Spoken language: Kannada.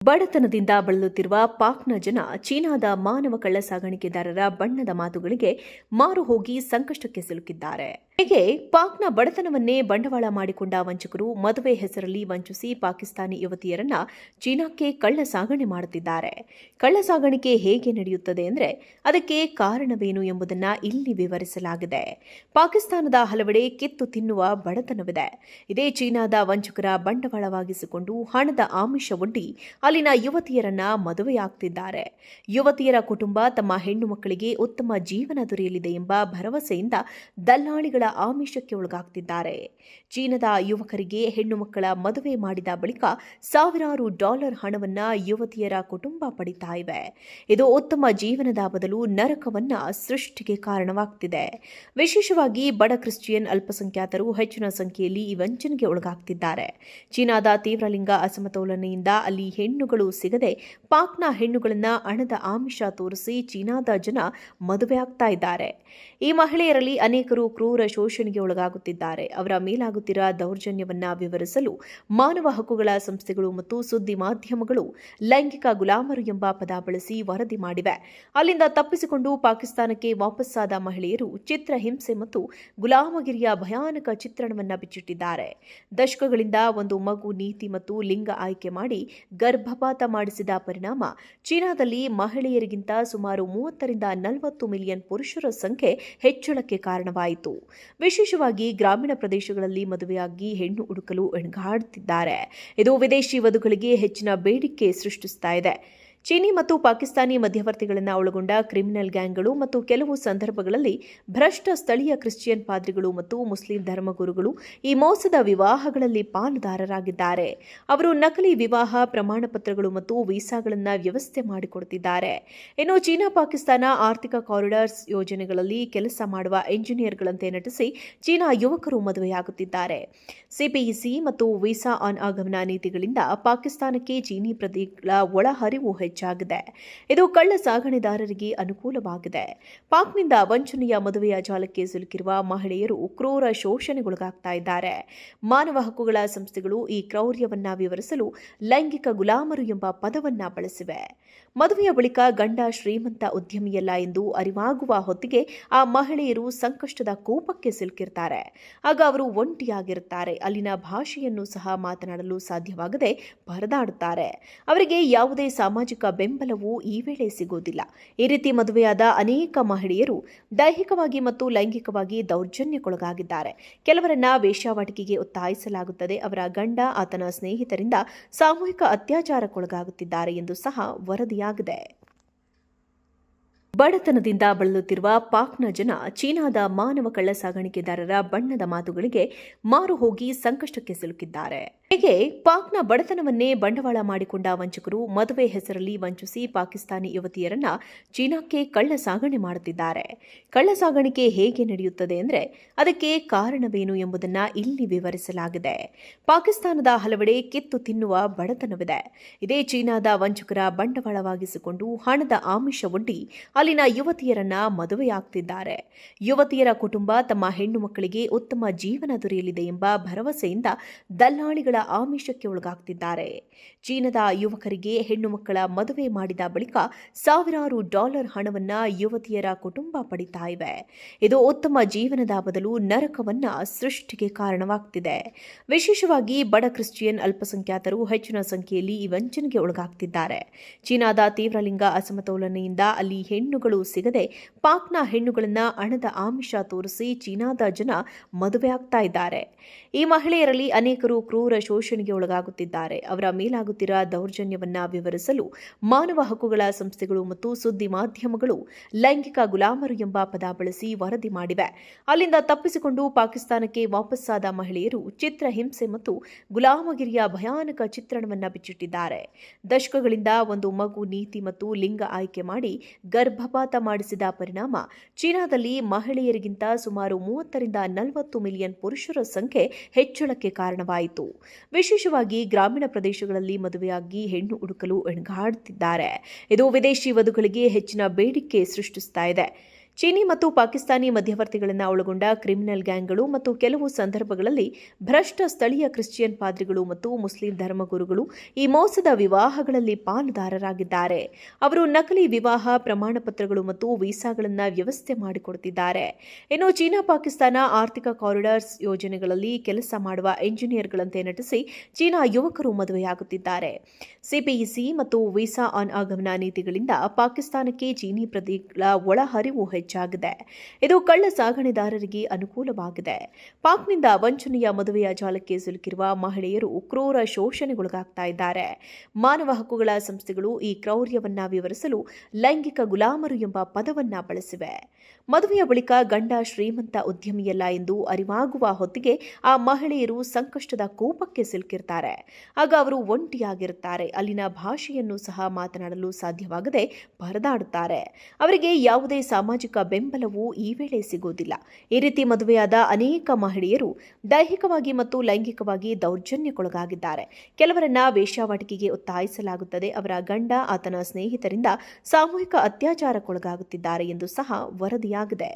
ಬಡತನದಿಂದ ಬಳಲುತ್ತಿರುವ ಪಾಕ್ನ ಜನ ಚೀನಾದ ಮಾನವ ಕಳ್ಳಸಾಗಣಿಕೆದಾರರ ಬಣ್ಣದ ಮಾತುಗಳಿಗೆ ಮಾರು ಹೋಗಿ ಸಂಕಷ್ಟಕ್ಕೆ ಸಿಲುಕಿದ್ದಾರೆ. ಹೀಗೆ ಪಾಕ್ನ ಬಡತನವನ್ನೇ ಬಂಡವಾಳ ಮಾಡಿಕೊಂಡ ವಂಚಕರು ಮದುವೆ ಹೆಸರಲ್ಲಿ ವಂಚಿಸಿ ಪಾಕಿಸ್ತಾನಿ ಯುವತಿಯರನ್ನ ಚೀನಾಕ್ಕೆ ಕಳ್ಳ ಸಾಗಣೆ ಮಾಡುತ್ತಿದ್ದಾರೆ. ಕಳ್ಳ ಸಾಗಾಣಿಕೆ ಹೇಗೆ ನಡೆಯುತ್ತದೆ ಅಂದರೆ ಅದಕ್ಕೆ ಕಾರಣವೇನು ಎಂಬುದನ್ನ ಇಲ್ಲಿ ವಿವರಿಸಲಾಗಿದೆ. ಪಾಕಿಸ್ತಾನದ ಹಲವೆಡೆ ಕಿತ್ತು ತಿನ್ನುವ ಬಡತನವಿದೆ. ಇದೇ ಚೀನಾದ ವಂಚಕರ ಬಂಡವಾಳವಾಗಿಸಿಕೊಂಡು ಹಣದ ಆಮಿಷವೊಡ್ಡಿ ಅಲ್ಲಿನ ಯುವತಿಯರನ್ನ ಮದುವೆಯಾಗ್ತಿದ್ದಾರೆ. ಯುವತಿಯರ ಕುಟುಂಬ ತಮ್ಮ ಹೆಣ್ಣು ಮಕ್ಕಳಿಗೆ ಉತ್ತಮ ಜೀವನ ದೊರೆಯಲಿದೆ ಎಂಬ ಭರವಸೆಯಿಂದ ದಲ್ಲಾಳಿಗಳ ಆಮಿಷಕ್ಕೆ ಒಳಗಾಗ್ತಿದ್ದಾರೆ. ಚೀನಾದ ಯುವಕರಿಗೆ ಹೆಣ್ಣು ಮಕ್ಕಳ ಮದುವೆ ಮಾಡಿದ ಬಳಿಕ ಸಾವಿರಾರು ಡಾಲರ್ ಹಣವನ್ನ ಯುವತಿಯರ ಕುಟುಂಬ ಪಡಿತಾ ಇವೆ. ಇದು ಉತ್ತಮ ಜೀವನದ ಬದಲು ನರಕವನ್ನ ಸೃಷ್ಟಿಗೆ ಕಾರಣವಾಗ್ತಿದೆ. ವಿಶೇಷವಾಗಿ ಬಡ ಕ್ರಿಶ್ಚಿಯನ್ ಅಲ್ಪಸಂಖ್ಯಾತರು ಹೆಚ್ಚಿನ ಸಂಖ್ಯೆಯಲ್ಲಿ ಈ ವಂಚನೆಗೆ ಒಳಗಾಗ್ತಿದ್ದಾರೆ. ಚೀನಾದ ತೀವ್ರಲಿಂಗ ಅಸಮತೋಲನೆಯಿಂದ ಅಲ್ಲಿ ಹೆಣ್ಣುಗಳು ಸಿಗದೆ ಪಾಕ್ನ ಹೆಣ್ಣುಗಳನ್ನ ಹಣದ ಆಮಿಷ ತೋರಿಸಿ ಚೀನಾದ ಜನ ಮದುವೆಯಾಗ್ತಾ ಇದ್ದಾರೆ. ಈ ಮಹಿಳೆಯರಲ್ಲಿ ಅನೇಕರು ಕ್ರೂರ ಶೋಷಣೆಗೆ ಒಳಗಾಗುತ್ತಿದ್ದಾರೆ. ಅವರ ಮೇಲಾಗುತ್ತಿರುವ ದೌರ್ಜನ್ಯವನ್ನ ವಿವರಿಸಲು ಮಾನವ ಹಕ್ಕುಗಳ ಸಂಸ್ಥೆಗಳು ಮತ್ತು ಸುದ್ದಿ ಮಾಧ್ಯಮಗಳು ಲೈಂಗಿಕ ಗುಲಾಮರು ಎಂಬ ಪದ ಬಳಸಿ ವರದಿ ಮಾಡಿವೆ. ಅಲ್ಲಿಂದ ತಪ್ಪಿಸಿಕೊಂಡು ಪಾಕಿಸ್ತಾನಕ್ಕೆ ವಾಪಸ್ಸಾದ ಮಹಿಳೆಯರು ಚಿತ್ರಹಿಂಸೆ ಮತ್ತು ಗುಲಾಮಗಿರಿಯ ಭಯಾನಕ ಚಿತ್ರಣವನ್ನ ಬಿಚ್ಚಿಟ್ಟಿದ್ದಾರೆ. ದಶಕಗಳಿಂದ ಒಂದು ಮಗು ನೀತಿ ಮತ್ತು ಲಿಂಗ ಆಯ್ಕೆ ಮಾಡಿ ಗರ್ಭಪಾತ ಮಾಡಿಸಿದ ಪರಿಣಾಮ ಚೀನಾದಲ್ಲಿ ಮಹಿಳೆಯರಿಗಿಂತ ಸುಮಾರು 30 ರಿಂದ 40 ಮಿಲಿಯನ್ ಪುರುಷರ ಸಂಖ್ಯೆ ಹೆಚ್ಚಳಕ್ಕೆ ಕಾರಣವಾಯಿತು. ವಿಶೇಷವಾಗಿ ಗ್ರಾಮೀಣ ಪ್ರದೇಶಗಳಲ್ಲಿ ಮದುವೆಯಾಗಿ ಹೆಣ್ಣು ಹುಡುಕಲು ಎಣಗಾಡುತ್ತಿದ್ದಾರೆ. ಇದು ವಿದೇಶಿ ವಧುಗಳಿಗೆ ಹೆಚ್ಚಿನ ಬೇಡಿಕೆ ಸೃಷ್ಟಿಸ್ತಾ ಇದೆ. ಚೀನಿ ಮತ್ತು ಪಾಕಿಸ್ತಾನಿ ಮಧ್ಯವರ್ತಿಗಳನ್ನು ಒಳಗೊಂಡ ಕ್ರಿಮಿನಲ್ ಗ್ಯಾಂಗ್ಗಳು ಮತ್ತು ಕೆಲವು ಸಂದರ್ಭಗಳಲ್ಲಿ ಭ್ರಷ್ಟ ಸ್ಥಳೀಯ ಕ್ರಿಶ್ಚಿಯನ್ ಪಾದ್ರಿಗಳು ಮತ್ತು ಮುಸ್ಲಿಂ ಧರ್ಮಗುರುಗಳು ಈ ಮೋಸದ ವಿವಾಹಗಳಲ್ಲಿ ಪಾಲುದಾರರಾಗಿದ್ದಾರೆ. ಅವರು ನಕಲಿ ವಿವಾಹ ಪ್ರಮಾಣ ಪತ್ರಗಳು ಮತ್ತು ವೀಸಾಗಳನ್ನು ವ್ಯವಸ್ಥೆ ಮಾಡಿಕೊಡುತ್ತಿದ್ದಾರೆ. ಇನ್ನು ಚೀನಾ ಪಾಕಿಸ್ತಾನ ಆರ್ಥಿಕ ಕಾರಿಡಾರ್ಸ್ ಯೋಜನೆಗಳಲ್ಲಿ ಕೆಲಸ ಮಾಡುವ ಎಂಜಿನಿಯರ್ಗಳಂತೆ ನಟಿಸಿ ಚೀನಾ ಯುವಕರು ಮದುವೆಯಾಗುತ್ತಿದ್ದಾರೆ. ಸಿಪಿಇಸಿ ಮತ್ತು ವೀಸಾ ಆನ್ ಆಗಮನ ನೀತಿಗಳಿಂದ ಪಾಕಿಸ್ತಾನಕ್ಕೆ ಚೀನಿ ಪ್ರಜೆಗಳ ಒಳಹರಿವು ಹೆಚ್ಚಾಗಿದೆ. ಇದು ಕಳ್ಳ ಸಾಗಣೆದಾರರಿಗೆ ಅನುಕೂಲವಾಗಿದೆ. ಪಾಕ್ನಿಂದ ವಂಚನೆಯ ಮದುವೆಯ ಜಾಲಕ್ಕೆ ಸಿಲುಕಿರುವ ಮಹಿಳೆಯರು ಕ್ರೂರ ಶೋಷಣೆಗೊಳಗಾಗ್ತಾ ಇದ್ದಾರೆ. ಮಾನವ ಹಕ್ಕುಗಳ ಸಂಸ್ಥೆಗಳು ಈ ಕ್ರೌರ್ಯವನ್ನ ವಿವರಿಸಲು ಲೈಂಗಿಕ ಗುಲಾಮರು ಎಂಬ ಪದವನ್ನ ಬಳಸಿವೆ. ಮದುವೆಯ ಬಳಿಕ ಗಂಡ ಶ್ರೀಮಂತ ಉದ್ಯಮಿಯಲ್ಲ ಎಂದು ಅರಿವಾಗುವ ಹೊತ್ತಿಗೆ ಆ ಮಹಿಳೆಯರು ಸಂಕಷ್ಟದ ಕೋಪಕ್ಕೆ ಸಿಲುಕಿರ್ತಾರೆ. ಆಗ ಅವರು ಒಂಟಿಯಾಗಿರುತ್ತಾರೆ. ಅಲ್ಲಿನ ಭಾಷೆಯನ್ನು ಸಹ ಮಾತನಾಡಲು ಸಾಧ್ಯವಾಗದೆ ಪರದಾಡುತ್ತಾರೆ. ಅವರಿಗೆ ಯಾವುದೇ ಸಾಮಾಜಿಕ ಬೆಂಬಲವೂ ಈ ವೇಳೆ ಸಿಗುವುದಿಲ್ಲ. ಈ ರೀತಿ ಮದುವೆಯಾದ ಅನೇಕ ಮಹಿಳೆಯರು ದೈಹಿಕವಾಗಿ ಮತ್ತು ಲೈಂಗಿಕವಾಗಿ ದೌರ್ಜನ್ಯಕ್ಕೊಳಗಾಗಿದ್ದಾರೆ. ಕೆಲವರನ್ನ ವೇಶ್ಯಾವಾಟಿಕೆಗೆ ಒತ್ತಾಯಿಸಲಾಗುತ್ತದೆ. ಅವರ ಗಂಡ ಆತನ ಸ್ನೇಹಿತರಿಂದ ಸಾಮೂಹಿಕ ಅತ್ಯಾಚಾರಕ್ಕೊಳಗಾಗುತ್ತಿದ್ದಾರೆ ಎಂದು ಸಹ ವರದಿಯಾಗಿದೆ. ಬಡತನದಿಂದ ಬಳಲುತ್ತಿರುವ ಪಾಕ್ನ ಜನ ಚೀನಾದ ಮಾನವ ಕಳ್ಳಸಾಗಣಿಕೆದಾರರ ಬಣ್ಣದ ಮಾತುಗಳಿಗೆ ಮಾರು ಹೋಗಿ ಸಂಕಷ್ಟಕ್ಕೆ ಸಿಲುಕಿದ್ದಾರೆ. ಹೀಗೆ ಪಾಕ್ನ ಬಡತನವನ್ನೇ ಬಂಡವಾಳ ಮಾಡಿಕೊಂಡ ವಂಚಕರು ಮದುವೆ ಹೆಸರಲ್ಲಿ ವಂಚಿಸಿ ಪಾಕಿಸ್ತಾನಿ ಯುವತಿಯರನ್ನ ಚೀನಾಕ್ಕೆ ಕಳ್ಳ ಸಾಗಣೆ ಮಾಡುತ್ತಿದ್ದಾರೆ. ಕಳ್ಳ ಸಾಗಾಣಿಕೆ ಹೇಗೆ ನಡೆಯುತ್ತದೆ ಅಂದರೆ ಅದಕ್ಕೆ ಕಾರಣವೇನು ಎಂಬುದನ್ನ ಇಲ್ಲಿ ವಿವರಿಸಲಾಗಿದೆ. ಪಾಕಿಸ್ತಾನದ ಹಲವೆಡೆ ಕಿತ್ತು ತಿನ್ನುವ ಬಡತನವಿದೆ. ಇದೇ ಚೀನಾದ ವಂಚಕರ ಬಂಡವಾಳವಾಗಿಸಿಕೊಂಡು ಹಣದ ಆಮಿಷವೊಡ್ಡಿ ಅಲ್ಲಿನ ಯುವತಿಯರನ್ನ ಮದುವೆಯಾಗ್ತಿದ್ದಾರೆ. ಯುವತಿಯರ ಕುಟುಂಬ ತಮ್ಮ ಹೆಣ್ಣು ಮಕ್ಕಳಿಗೆ ಉತ್ತಮ ಜೀವನ ದೊರೆಯಲಿದೆ ಎಂಬ ಭರವಸೆಯಿಂದ ದಲ್ಲಾಳಿಗಳ ಆಮಿಷಕ್ಕೆ ಒಳಗಾಗ್ತಿದ್ದಾರೆ. ಚೀನಾದ ಯುವಕರಿಗೆ ಹೆಣ್ಣು ಮಕ್ಕಳ ಮದುವೆ ಮಾಡಿದ ಬಳಿಕ ಸಾವಿರಾರು ಡಾಲರ್ ಹಣವನ್ನ ಯುವತಿಯರ ಕುಟುಂಬ ಪಡಿತಾ ಇವೆ. ಇದು ಉತ್ತಮ ಜೀವನದ ಬದಲು ನರಕವನ್ನ ಸೃಷ್ಟಿಗೆ ಕಾರಣವಾಗ್ತಿದೆ. ವಿಶೇಷವಾಗಿ ಬಡ ಕ್ರಿಶ್ಚಿಯನ್ ಅಲ್ಪಸಂಖ್ಯಾತರು ಹೆಚ್ಚಿನ ಸಂಖ್ಯೆಯಲ್ಲಿ ಈ ವಂಚನೆಗೆ ಒಳಗಾಗ್ತಿದ್ದಾರೆ. ಚೀನಾದ ತೀವ್ರಲಿಂಗ ಅಸಮತೋಲನೆಯಿಂದ ಅಲ್ಲಿ ಹೆಣ್ಣುಗಳು ಸಿಗದೆ ಪಾಕ್ನ ಹೆಣ್ಣುಗಳನ್ನ ಹಣದ ಆಮಿಷ ತೋರಿಸಿ ಚೀನಾದ ಜನ ಮದುವೆಯಾಗ್ತಾ ಇದ್ದಾರೆ. ಈ ಮಹಿಳೆಯರಲ್ಲಿ ಅನೇಕರು ಕ್ರೂರ ಶೋಷಣೆಗೆ ಒಳಗಾಗುತ್ತಿದ್ದಾರೆ. ಅವರ ಮೇಲಾಗುತ್ತಿರುವ ದೌರ್ಜನ್ಯವನ್ನ ವಿವರಿಸಲು ಮಾನವ ಹಕ್ಕುಗಳ ಸಂಸ್ಥೆಗಳು ಮತ್ತು ಸುದ್ದಿ ಮಾಧ್ಯಮಗಳು ಲೈಂಗಿಕ ಗುಲಾಮರು ಎಂಬ ಪದ ಬಳಸಿ ವರದಿ ಮಾಡಿವೆ. ಅಲ್ಲಿಂದ ತಪ್ಪಿಸಿಕೊಂಡು ಪಾಕಿಸ್ತಾನಕ್ಕೆ ವಾಪಸ್ಸಾದ ಮಹಿಳೆಯರು ಚಿತ್ರಹಿಂಸೆ ಮತ್ತು ಗುಲಾಮಗಿರಿಯ ಭಯಾನಕ ಚಿತ್ರಣವನ್ನ ಬಿಚ್ಚಿಟ್ಟಿದ್ದಾರೆ. ದಶಕಗಳಿಂದ ಒಂದು ಮಗು ನೀತಿ ಮತ್ತು ಲಿಂಗ ಆಯ್ಕೆ ಮಾಡಿ ಗರ್ಭಪಾತ ಮಾಡಿಸಿದ ಪರಿಣಾಮ ಚೀನಾದಲ್ಲಿ ಮಹಿಳೆಯರಿಗಿಂತ ಸುಮಾರು 30 ರಿಂದ 40 ಮಿಲಿಯನ್ ಪುರುಷರ ಸಂಖ್ಯೆ ಹೆಚ್ಚಳಕ್ಕೆ ಕಾರಣವಾಯಿತು. ವಿಶೇಷವಾಗಿ ಗ್ರಾಮೀಣ ಪ್ರದೇಶಗಳಲ್ಲಿ ಮದುವೆಯಾಗಿ ಹೆಣ್ಣು ಹುಡುಕಲು ಎಣಗಾಡುತ್ತಿದ್ದಾರೆ. ಇದು ವಿದೇಶಿ ವಧುಗಳಿಗೆ ಹೆಚ್ಚಿನ ಬೇಡಿಕೆ ಸೃಷ್ಟಿಸ್ತಾ ಇದೆ. ಚೀನಿ ಮತ್ತು ಪಾಕಿಸ್ತಾನಿ ಮಧ್ಯವರ್ತಿಗಳನ್ನು ಒಳಗೊಂಡ ಕ್ರಿಮಿನಲ್ ಗ್ಯಾಂಗ್ಗಳು ಮತ್ತು ಕೆಲವು ಸಂದರ್ಭಗಳಲ್ಲಿ ಭ್ರಷ್ಟ ಸ್ಥಳೀಯ ಕ್ರಿಶ್ಚಿಯನ್ ಪಾದ್ರಿಗಳು ಮತ್ತು ಮುಸ್ಲಿಂ ಧರ್ಮಗುರುಗಳು ಈ ಮೋಸದ ವಿವಾಹಗಳಲ್ಲಿ ಪಾಲುದಾರರಾಗಿದ್ದಾರೆ. ಅವರು ನಕಲಿ ವಿವಾಹ ಪ್ರಮಾಣಪತ್ರಗಳು ಮತ್ತು ವೀಸಾಗಳನ್ನು ವ್ಯವಸ್ಥೆ ಮಾಡಿಕೊಡುತ್ತಿದ್ದಾರೆ. ಇನ್ನು ಚೀನಾ ಪಾಕಿಸ್ತಾನ ಆರ್ಥಿಕ ಕಾರಿಡಾರ್ಸ್ ಯೋಜನೆಗಳಲ್ಲಿ ಕೆಲಸ ಮಾಡುವ ಎಂಜಿನಿಯರ್ಗಳಂತೆ ನಟಿಸಿ ಚೀನಾ ಯುವಕರು ಮದುವೆಯಾಗುತ್ತಿದ್ದಾರೆ. ಸಿಪಿಇಸಿ ಮತ್ತು ವೀಸಾ ಆನ್ ಆಗಮನ ನೀತಿಗಳಿಂದ ಪಾಕಿಸ್ತಾನಕ್ಕೆ ಚೀನಿ ಪ್ರಜೆಗಳ ಒಳಹರಿವು ಹೆಚ್ಚಾಗಿದೆ. ಇದು ಕಳ್ಳ ಸಾಗಣೆದಾರರಿಗೆ ಅನುಕೂಲವಾಗಿದೆ. ಪಾಕ್ನಿಂದ ವಂಚನೆಯ ಮದುವೆಯ ಜಾಲಕ್ಕೆ ಸಿಲುಕಿರುವ ಮಹಿಳೆಯರು ಕ್ರೂರ ಶೋಷಣೆಗೊಳಗಾಗ್ತಾ ಇದ್ದಾರೆ. ಮಾನವ ಹಕ್ಕುಗಳ ಸಂಸ್ಥೆಗಳು ಈ ಕ್ರೌರ್ಯವನ್ನ ವಿವರಿಸಲು ಲೈಂಗಿಕ ಗುಲಾಮರು ಎಂಬ ಪದವನ್ನ ಬಳಸಿವೆ. ಮದುವೆಯ ಬಳಿಕ ಗಂಡ ಶ್ರೀಮಂತ ಉದ್ಯಮಿಯಲ್ಲ ಎಂದು ಅರಿವಾಗುವ ಹೊತ್ತಿಗೆ ಆ ಮಹಿಳೆಯರು ಸಂಕಷ್ಟದ ಕೂಪಕ್ಕೆ ಸಿಲುಕಿರ್ತಾರೆ. ಆಗ ಅವರು ಒಂಟಿಯಾಗಿರುತ್ತಾರೆ. ಅಲ್ಲಿನ ಭಾಷೆಯನ್ನು ಸಹ ಮಾತನಾಡಲು ಸಾಧ್ಯವಾಗದೆ ಪರದಾಡುತ್ತಾರೆ. ಅವರಿಗೆ ಯಾವುದೇ ಸಾಮಾಜಿಕ ಬೆಂಬಲವೂ ಈ ವೇಳೆ ಸಿಗುವುದಿಲ್ಲ. ಈ ರೀತಿ ಮದುವೆಯಾದ ಅನೇಕ ಮಹಿಳೆಯರು ದೈಹಿಕವಾಗಿ ಮತ್ತು ಲೈಂಗಿಕವಾಗಿ ದೌರ್ಜನ್ಯಕ್ಕೊಳಗಾಗಿದ್ದಾರೆ. ಕೆಲವರನ್ನ ವೇಶ್ಯಾವಾಟಿಕೆಗೆ ಒತ್ತಾಯಿಸಲಾಗುತ್ತದೆ. ಅವರ ಗಂಡ ಆತನ ಸ್ನೇಹಿತರಿಂದ ಸಾಮೂಹಿಕ ಅತ್ಯಾಚಾರಕ್ಕೊಳಗಾಗುತ್ತಿದ್ದಾರೆ ಎಂದು ಸಹ ವರದಿಯಾಗಿದೆ.